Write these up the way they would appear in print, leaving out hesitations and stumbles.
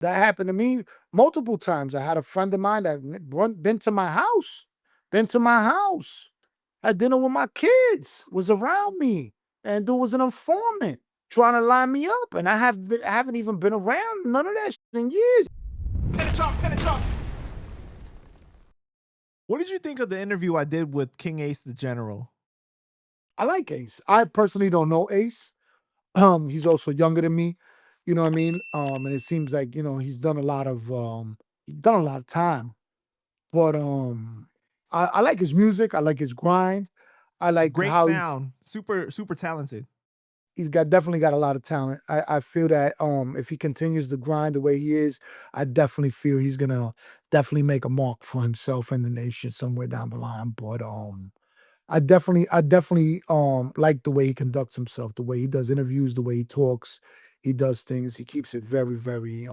That happened to me multiple times. I had a friend of mine that been to my house, had dinner with my kids, was around me, and dude was an informant trying to line me up, and I haven't even been around none of that shit in years. What did you think of the interview I did with King Ace the General? I like Ace. I personally don't know Ace. He's also younger than me, you know what I mean? And it seems like, he's done a lot of time. But I like his music, I like his grind. I like Great how sound, super talented. he's definitely got a lot of talent. I feel that if he continues to grind the way he is, I definitely feel he's gonna definitely make a mark for himself and the nation somewhere down the line. But I definitely like the way he conducts himself, the way he does interviews, the way he talks, he does things. He keeps it very, very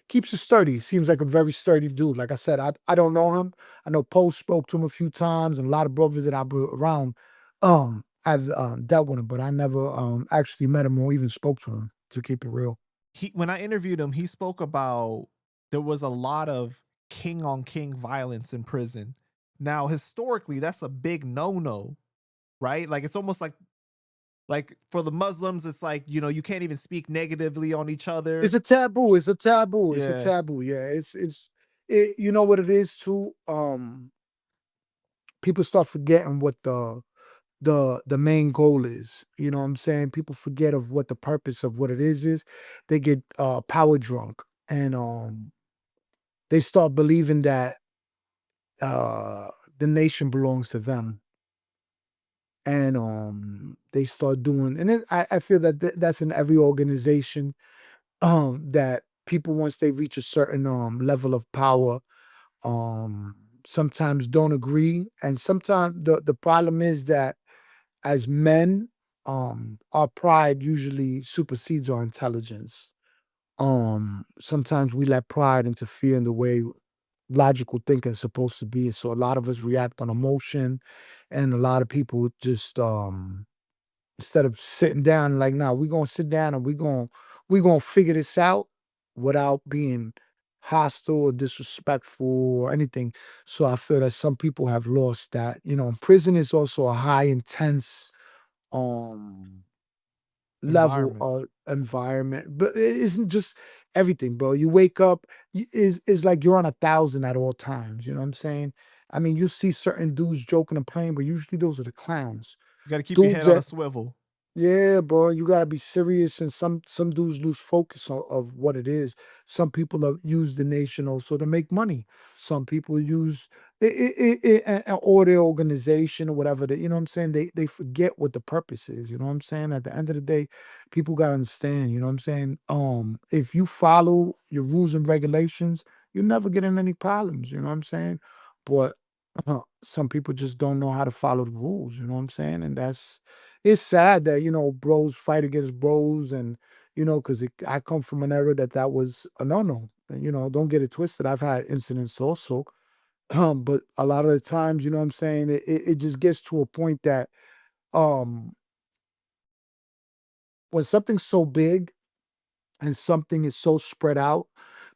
keeps it sturdy. He seems like a very sturdy dude. Like I said, I don't know him. I know Post spoke to him a few times, and a lot of brothers that I've been around I've dealt with him, but I never actually met him or even spoke to him, to keep it real. When I interviewed him, he spoke about there was a lot of king on king violence in prison. Now, historically, that's a big no-no, right? Like it's almost like for the Muslims, it's like, you can't even speak negatively on each other. It's a taboo. It's a taboo. It's a Yeah. taboo. Yeah, you know what it is too. People start forgetting what the main goal is. You know what I'm saying? People forget of what the purpose of what it is. They get power drunk, and they start believing that uh the nation belongs to them. And they start doing, and then I feel that that's in every organization, that people, once they reach a certain level of power, um sometimes don't agree. And sometimes the problem is that as men, our pride usually supersedes our intelligence. Sometimes we let pride interfere in the way logical thinking is supposed to be. So a lot of us react on emotion, and a lot of people just instead of sitting down like, nah, we're gonna sit down and we're gonna figure this out without being hostile or disrespectful or anything. So I feel that some people have lost that. Prison is also a high intense um level Environment. or environment, but it isn't just everything, bro. You wake up, is like you're on 1,000 at all times. You know what I'm saying? I mean, you see certain dudes joking and playing, but usually those are the clowns. You got to keep your Dudes head on a that swivel. Yeah, bro, you gotta be serious, and some dudes lose focus of what it is. Some people have used the nation also to make money. Some people use or their organization or whatever. You know what I'm saying? They forget what the purpose is. You know what I'm saying? At the end of the day, people gotta understand. You know what I'm saying? If you follow your rules and regulations, you never get in any problems. You know what I'm saying? But some people just don't know how to follow the rules. You know what I'm saying? And it's sad that bros fight against bros, and because I come from an era that was a no-no. And don't get it twisted, I've had incidents also. But a lot of the times, you know what I'm saying, it just gets to a point that um when something's so big and something is so spread out,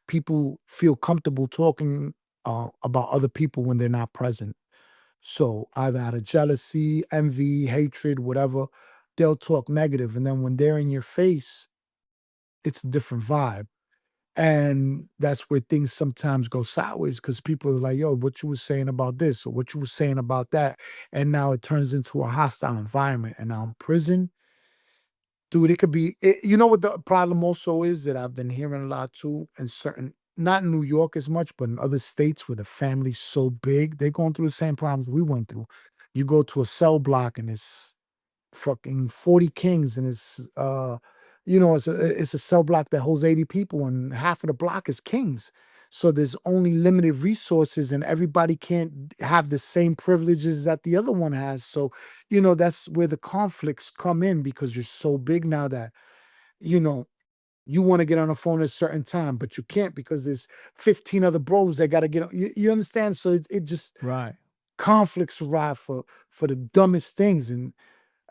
people feel comfortable talking about other people when they're not present. So either out of jealousy, envy, hatred, whatever, they'll talk negative, and then when they're in your face, it's a different vibe. And that's where things sometimes go sideways, because people are like, yo, what you was saying about this or what you was saying about that. And now it turns into a hostile environment. And now in prison, dude, it could be, you know what the problem also is that I've been hearing a lot too, in certain, not in New York as much, but in other states where the family's so big, they're going through the same problems we went through. You go to a cell block and it's fucking 40 kings, and it's a cell block that holds 80 people, and half of the block is kings. So there's only limited resources, and everybody can't have the same privileges that the other one has. So that's where the conflicts come in, because you're so big now that you know you want to get on the phone at a certain time, but you can't because there's 15 other bros that got to get on. You understand? So it just Right. conflicts arrive for the dumbest things. And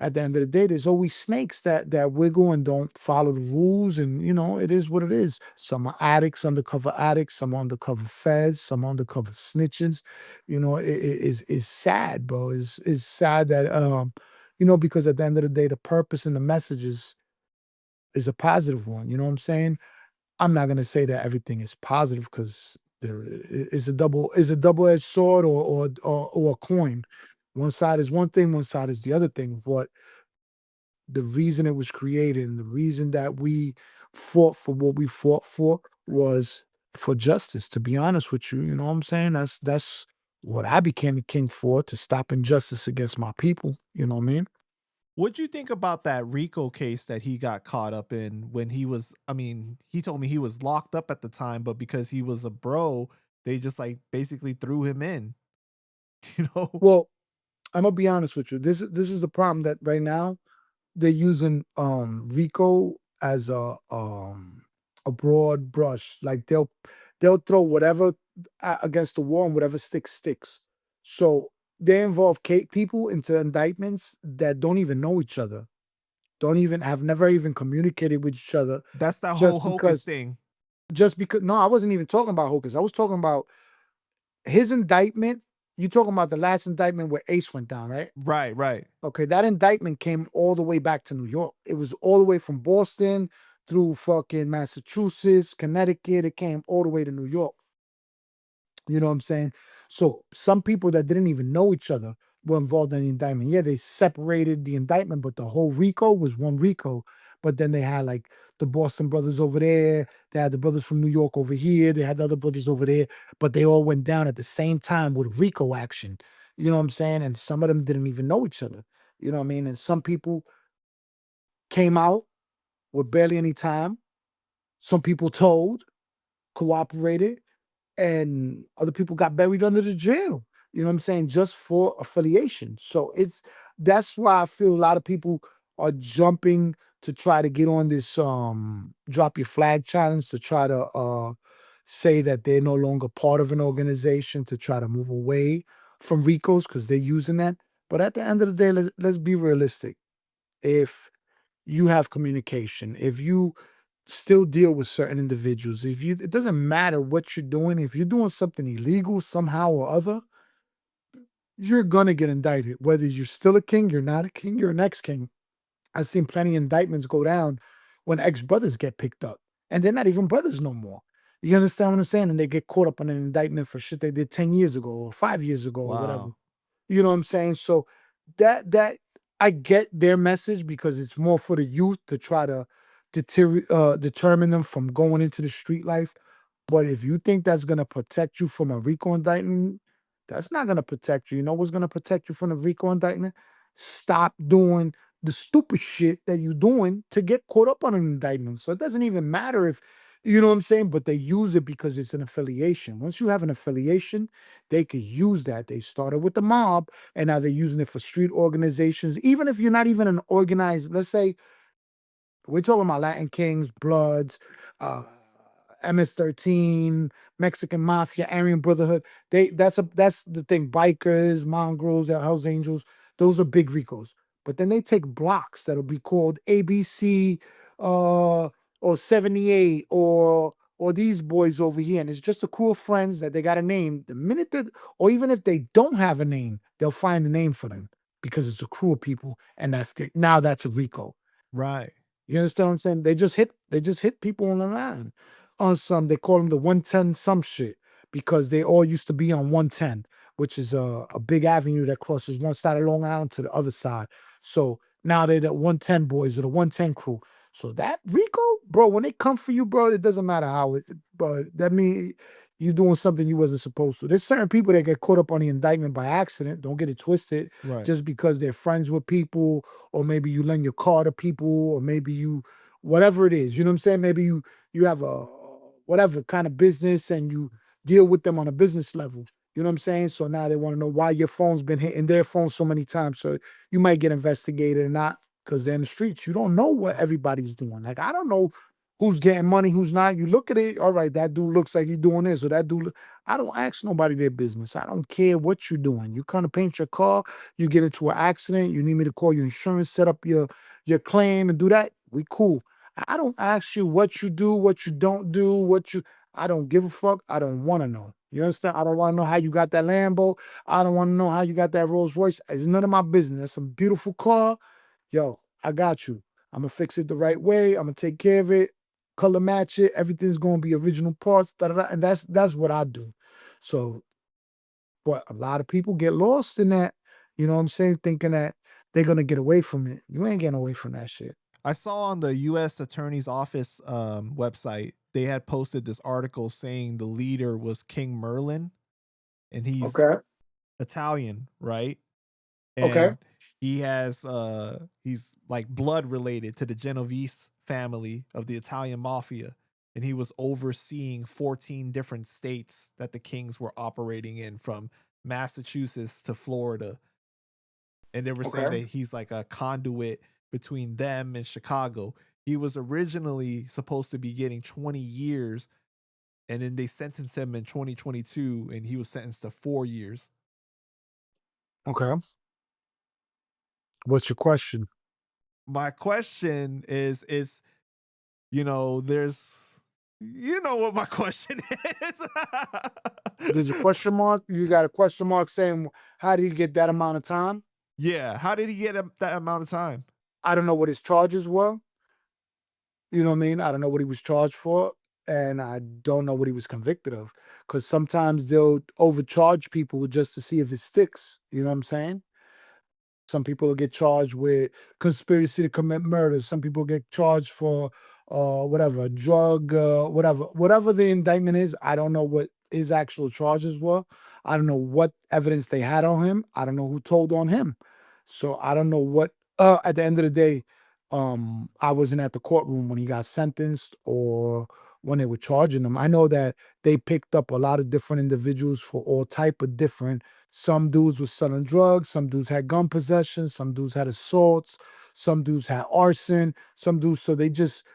at the end of the day, there's always snakes that wiggle and don't follow the rules, and it is what it is. Some are addicts, undercover addicts, some are undercover feds, some are undercover snitches. It's sad, bro. It's sad that because at the end of the day, the purpose and the message is a positive one. You know what I'm saying? I'm not gonna say that everything is positive because is a double-edged sword or a coin. One side is one thing, one side is the other thing. But the reason it was created and the reason that we fought for what we fought for was for justice. To be honest with you, you know what I'm saying? That's what I became a king for, to stop injustice against my people. You know what I mean? What'd you think about that RICO case that he got caught up in when he was, I mean, he told me he was locked up at the time, but because he was a bro, they just like basically threw him in, you know? Well, I'm gonna be honest with you. This is the problem that right now they're using RICO as a broad brush. Like they'll throw whatever against the wall and whatever sticks. So they involve people into indictments that don't even know each other, don't even have never even communicated with each other, That's that whole just hocus because thing. no, I wasn't even talking about Hocus. I was talking about his indictment. You talking about the last indictment where Ace went down, right? Right, right. Okay, that indictment came all the way back to New York. It was all the way from Boston through fucking Massachusetts, Connecticut. It came all the way to New York. You know what I'm saying? So some people that didn't even know each other were involved in the indictment. Yeah, they separated the indictment, but the whole RICO was one RICO. But then they had like the Boston brothers over there. They had the brothers from New York over here. They had the other brothers over there. But they all went down at the same time with RICO action. You know what I'm saying? And some of them didn't even know each other. You know what I mean? And some people came out with barely any time. Some people told, cooperated, and other people got buried under the jail. You know what I'm saying? Just for affiliation. So that's why I feel a lot of people are jumping to try to get on this drop your flag challenge, to try to say that they're no longer part of an organization, to try to move away from RICOs because they're using that. But at the end of the day, let's be realistic. If you have communication, if you still deal with certain individuals, it doesn't matter what you're doing, if you're doing something illegal somehow or other, you're gonna get indicted. Whether you're still a king, you're not a king, you're an ex-king. I've seen plenty of indictments go down when ex-brothers get picked up, and they're not even brothers no more. You understand what I'm saying? And they get caught up on an indictment for shit they did 10 years ago or 5 years ago or whatever. Wow. You know what I'm saying? So that I get their message because it's more for the youth to try to determine them from going into the street life. But if you think that's gonna protect you from a RICO indictment, that's not gonna protect you. You know what's gonna protect you from the RICO indictment? Stop doing the stupid shit that you're doing to get caught up on an indictment. So it doesn't even matter if you know what I'm saying, but they use it because it's an affiliation. Once you have an affiliation, they could use that. They started with the mob and now they're using it for street organizations. Even if you're not even an organized, let's say we're talking about Latin Kings, Bloods, uh, MS-13, Mexican Mafia, Aryan Brotherhood. That's the thing. Bikers, mongrels, Hells Angels. Those are big Ricos. But then they take blocks that'll be called ABC or 78 or these boys over here. And it's just a crew of friends that they got a name. The minute that, or even if they don't have a name, they'll find a name for them because it's a crew of people. And now that's a Rico. Right. You understand what I'm saying? They just hit people on the line. On some, they call them the 110 some shit because they all used to be on 110, which is a big avenue that crosses one side of Long Island to the other side. So now they're the 110 boys or the 110 crew. So that Rico, bro, when they come for you, bro, it doesn't matter how it, bro. That mean you doing something you wasn't supposed to. There's certain people that get caught up on the indictment by accident. Don't get it twisted. Right. Just because they're friends with people, or maybe you lend your car to people, or maybe you, whatever it is, you know what I'm saying? Maybe you have a whatever kind of business and you deal with them on a business level. You know what I'm saying? So now they want to know why your phone's been hitting their phone so many times. So you might get investigated or not because they're in the streets. You don't know what everybody's doing. Like I don't know who's getting money, who's not. You look at it, all right, that dude looks like he's doing this, or that dude. I don't ask nobody their business. I don't care what you're doing. You come to paint your car, you get into an accident, you need me to call your insurance, set up your claim and do that. We cool. I don't ask you what you do, what you don't do, what you I don't give a fuck. I don't want to know. You understand? I don't want to know how you got that Lambo. I don't want to know how you got that Rolls Royce. It's none of my business. That's a beautiful car. Yo, I got you. I'm gonna fix it the right way. I'm gonna take care of it, color match it. Everything's gonna be original parts, da, da, da, and that's what I do. So, but a lot of people get lost in that. You know what I'm saying? Thinking that they're gonna get away from it. You ain't getting away from that shit. I saw on the U.S. Attorney's Office website, they had posted this article saying the leader was King Merlin, and he's Okay. Italian, right? Okay. And he's like blood related to the Genovese family of the Italian mafia. And he was overseeing 14 different states that the kings were operating in, from Massachusetts to Florida. And they were saying Okay. that he's like a conduit between them and Chicago. He was originally supposed to be getting 20 years, and then they sentenced him in 2022, and he was sentenced to 4 years. Okay. What's your question? My question is, there's, what my question is. There's a question mark. You got a question mark saying, how did he get that amount of time? Yeah. How did he get that amount of time? I don't know what his charges were. You know what I mean? I don't know what he was charged for, and I don't know what he was convicted of. Because sometimes they'll overcharge people just to see if it sticks. You know what I'm saying? Some people will get charged with conspiracy to commit murder. Some people get charged for whatever, drug, whatever the indictment is. I don't know what his actual charges were. I don't know what evidence they had on him. I don't know who told on him. So I don't know what at the end of the day, I wasn't at the courtroom when he got sentenced or when they were charging him. I know that they picked up a lot of different individuals for all type of different. Some dudes was selling drugs, some dudes had gun possession, some dudes had assaults, some dudes had arson, some dudes, so they just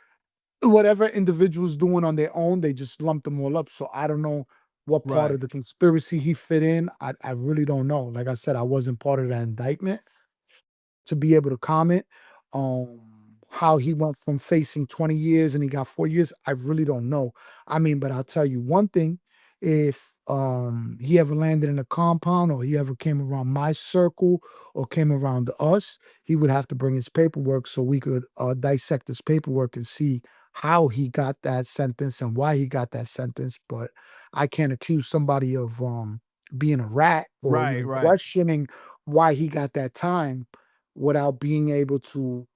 whatever individuals doing on their own, they just lumped them all up. So I don't know what part Right. of the conspiracy he fit in. I really don't know. Like I said, I wasn't part of that indictment to be able to comment on how he went from facing 20 years and he got 4 years. I really don't know. I mean, but I'll tell you one thing, if he ever landed in a compound or he ever came around my circle or came around us, he would have to bring his paperwork so we could dissect his paperwork and see how he got that sentence and why he got that sentence. But I can't accuse somebody of being a rat or Right. even Right. questioning why he got that time without being able to,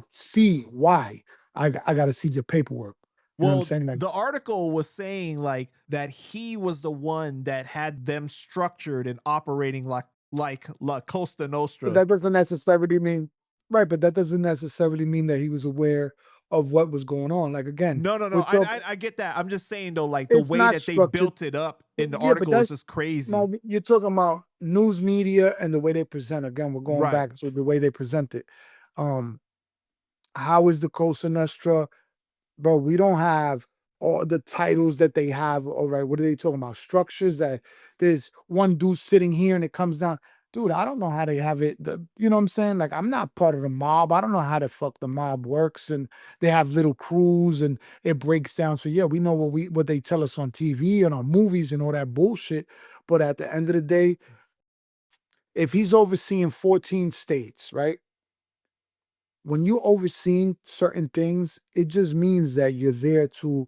see why. I gotta see your paperwork. You know what I'm Well, saying? Like, the article was saying like that he was the one that had them structured and operating like La Costa but Nostra. that doesn't necessarily mean right, but that doesn't necessarily mean that he was aware of what was going on. Like again, No, no, no. we're talking I get that. I'm just saying though, like the it's way not that they structured. built it up in the Yeah, but article is that's just crazy. no, you're talking about news media and the way they present. Again, we're going Right. back to the way they present it. Um, how is the Cosa Nostra? Bro, we don't have all the titles that they have. All right, what are they talking about? Structures that there's one dude sitting here and it comes down. Dude, I don't know how they have it. You know what I'm saying? Like, I'm not part of the mob. I don't know how the fuck the mob works. And they have little crews and it breaks down. So yeah, we know what they tell us on TV and on movies and all that bullshit. But at the end of the day, if he's overseeing 14 states, right? When you're overseeing certain things, it just means that you're there to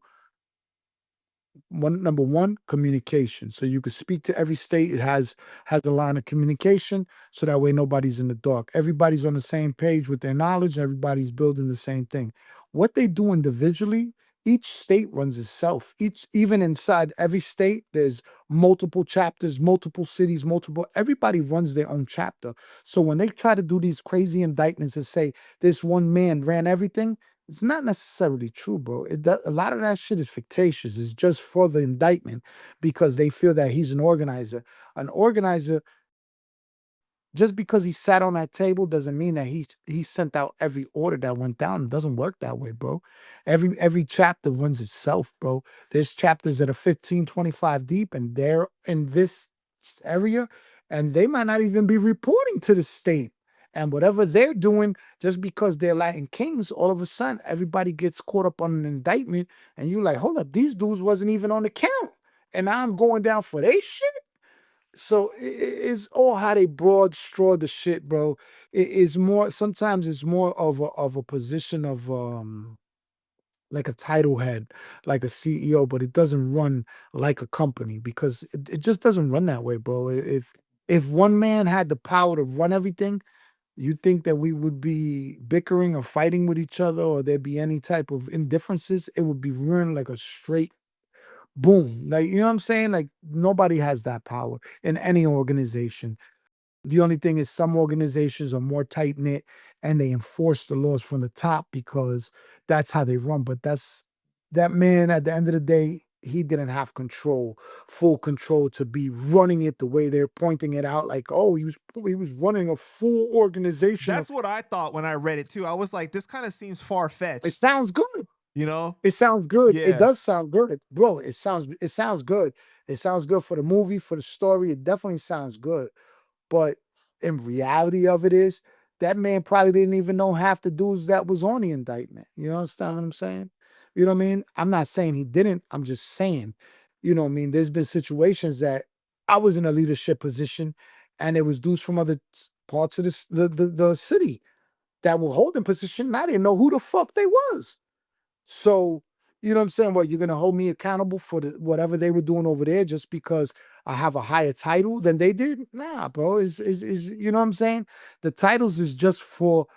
number one, communication. So you could speak to every state. It has a line of communication, so that way nobody's in the dark. Everybody's on the same page with their knowledge. Everybody's building the same thing. What they do individually, each state runs itself. Even inside every state, there's multiple chapters, multiple cities, multiple. Everybody runs their own chapter. So when they try to do these crazy indictments and say this one man ran everything, it's not necessarily true, bro. A lot of that shit is fictitious. It's just for the indictment because they feel that he's an organizer. An organizer just because he sat on that table doesn't mean that he sent out every order that went down. It doesn't work that way, bro. Every chapter runs itself, bro. There's chapters that are 15, 25 deep, and they're in this area, and they might not even be reporting to the state. And whatever they're doing, just because they're Latin kings, all of a sudden everybody gets caught up on an indictment, and you're like, hold up, these dudes wasn't even on the count. And now I'm going down for they shit. So it's all how they broad straw the shit, bro. It is more sometimes it's more of a position of like a title head, like a CEO, but it doesn't run like a company because it just doesn't run that way, bro. If one man had the power to run everything, you think that we would be bickering or fighting with each other or there'd be any type of indifferences? It would be run like a straight boom. Like, you know what I'm saying? Like nobody has that power in any organization. The only thing is some organizations are more tight knit and they enforce the laws from the top because that's how they run. But that man at the end of the day, he didn't have control, full control to be running it the way they're pointing it out. Like, oh, he was running a full organization of That's what I thought when I read it too. I was like, this kind of seems far it fetched, sounds good. you know? It sounds good. It Yeah. does sound good. Bro, it sounds good. It sounds good for the movie, for the story. It definitely sounds good. But in reality of it is, that man probably didn't even know half the dudes that was on the indictment. You understand what I'm saying? You know what I mean? I'm not saying he didn't. I'm just saying, you know what I mean? There's been situations that I was in a leadership position and there was dudes from other parts of the city that were holding position. And I didn't know who the fuck they was. So, you know what I'm saying? What, you're gonna hold me accountable for whatever they were doing over there just because I have a higher title than they did? Nah, bro. Is you know what I'm saying? The titles is just for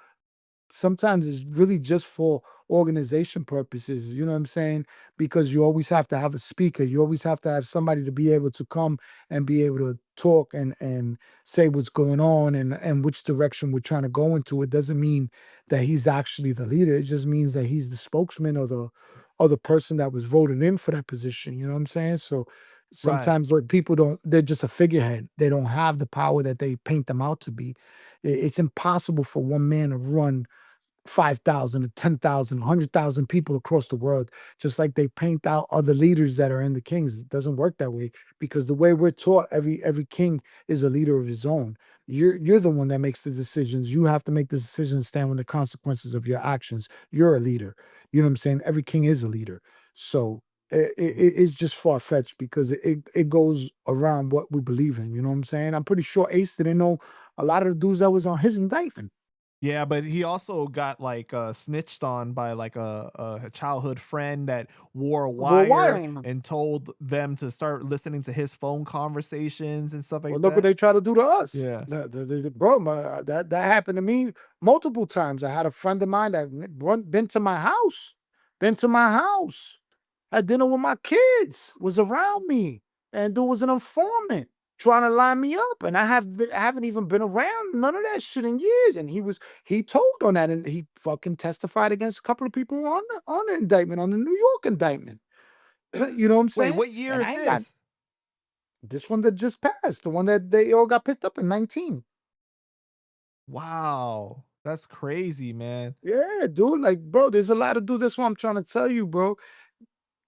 sometimes it's really just for organization purposes, you know what I'm saying? Because you always have to have a speaker. You always have to have somebody to be able to come and be able to talk and say what's going on and which direction we're trying to go into. It doesn't mean that he's actually the leader. It just means that he's the spokesman or the person that was voted in for that position. You know what I'm saying? So Right. sometimes what people don't, they're just a figurehead. They don't have the power that they paint them out to be. It's impossible for one man to run 5,000 or 10,000, 100,000 people across the world, just like they paint out other leaders that are in the kings. It doesn't work that way because the way we're taught, every king is a leader of his own. You're the one that makes the decisions. You have to make the decisions, stand with the consequences of your actions. You're a leader. You know what I'm saying? Every king is a leader. So it's just far fetched because it goes around what we believe in. You know what I'm saying? I'm pretty sure Ace didn't know a lot of the dudes that was on his indictment. Yeah, but he also got like snitched on by like a childhood friend that wore a Well, wire why? and told them to start listening to his phone conversations and stuff Well, like look what that. they try to do to us. Yeah. Bro, that happened to me multiple times. I had a friend of mine that been to my house, had dinner with my kids, was around me, and dude was an informant trying to line me up. And I haven't even been around none of that shit in years. And he told on that, and he fucking testified against a couple of people on the indictment, on the New York indictment. You know what I'm Wait, saying? what year And is I ain't got this? this one that just passed, the one that they all got picked up in 19. Wow. That's crazy, man. Yeah, dude. Like, bro, there's a lot of dudes. That's what I'm trying to tell you, bro.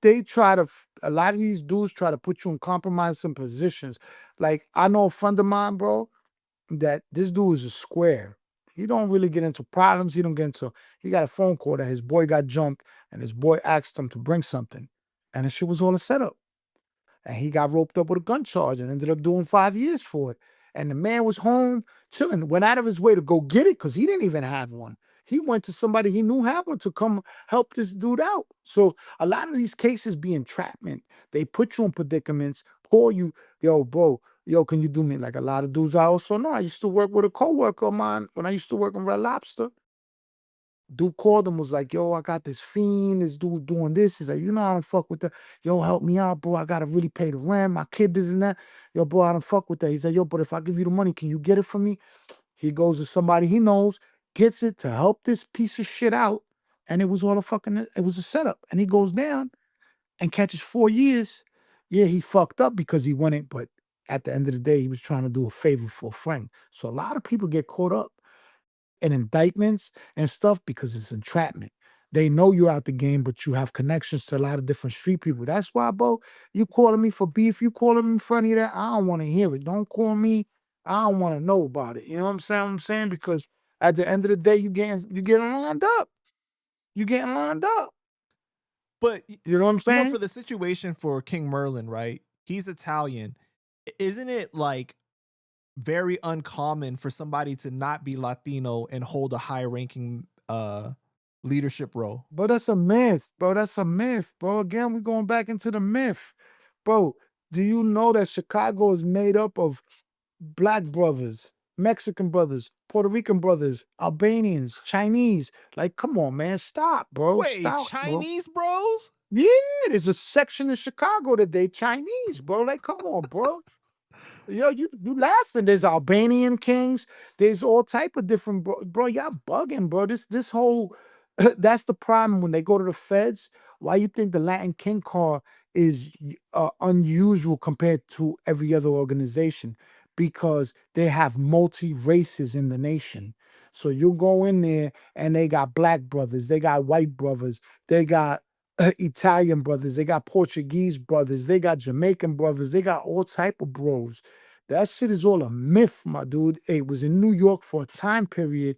They try to, a lot of these dudes try to put you in compromising positions. Like, I know a friend of mine, bro, that this dude is a square. He don't really get into problems. He got a phone call that his boy got jumped and his boy asked him to bring something. And the shit was all a setup. And he got roped up with a gun charge and ended up doing 5 years for it. And the man was home chilling, went out of his way to go get it because he didn't even have one. He went to somebody he knew had one to come help this dude out. So a lot of these cases be entrapment. They put you in predicaments, call you, yo, bro, yo, can you do me? Like a lot of dudes I also know. I used to work with a coworker of mine when I used to work in Red Lobster. Dude called him, was like, yo, I got this fiend, this dude doing this. He's like, you know, I don't fuck with that. Yo, help me out, bro. I gotta really pay the rent. My kid, this and that. Yo, bro, I don't fuck with that. He's like, yo, but if I give you the money, can you get it for me? He goes to somebody he knows, gets it to help this piece of shit out. And it was all a fucking, it was a setup. And he goes down and catches 4 years. Yeah, he fucked up because he went it, but at the end of the day, he was trying to do a favor for a friend. So a lot of people get caught up in indictments and stuff because it's entrapment. They know you're out the game, but you have connections to a lot of different street people. That's why, bro, you calling me for beef, you calling me in front of that, I don't want to hear it. Don't call me. I don't want to know about it. You know what I'm saying? Because at the end of the day, you getting lined up. You getting lined up. But You know what I'm for saying? the situation for King Merlin, right? He's Italian. Isn't it like very uncommon for somebody to not be Latino and hold a high ranking leadership role? Bro, that's a myth. Bro, that's a myth. Bro, again, we're going back into the myth. Bro, do you know that Chicago is made up of black brothers, Mexican brothers, Puerto Rican brothers, Albanians, Chinese? Like, come on, man. Stop, bro. Wait, Stop, bro. Chinese bros? Yeah, there's a section in Chicago that they Chinese, bro. Like, come on, bro. Yo, you laughing? There's Albanian kings. There's all type of different bro. Y'all bugging, bro. This whole that's the problem when they go to the feds. Why you think the Latin King card is unusual compared to every other organization? Because they have multi races in the nation. So you go in there and they got black brothers, they got white brothers, they got Italian brothers, they got Portuguese brothers, they got Jamaican brothers, they got all type of bros. That shit is all a myth, my dude. It was in New York for a time period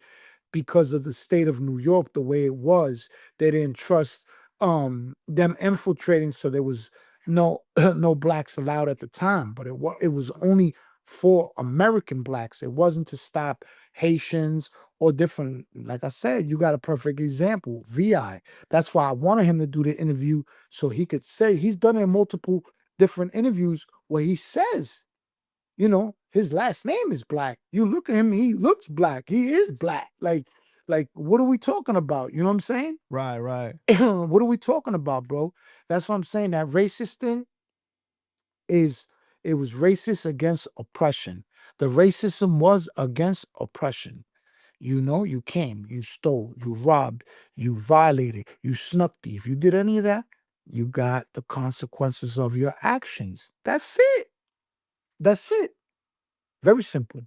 because of the state of New York, the way it was. They didn't trust them infiltrating, so there was no no blacks allowed at the time. But it was only for American blacks. It wasn't to stop Haitians or different. Like I said, you got a perfect example. VI. That's why I wanted him to do the interview so he could say he's done it in multiple different interviews where he says, his last name is Black. You look at him, he looks black. He is black. Like, what are we talking about? You know what I'm saying? Right, right. What are we talking about, bro? That's what I'm saying. That racist thing is it was racist against oppression. The racism was against oppression. You came, you stole, you robbed, you violated, you snuck thief. You did any of that, you got the consequences of your actions. That's it. That's it. Very simple.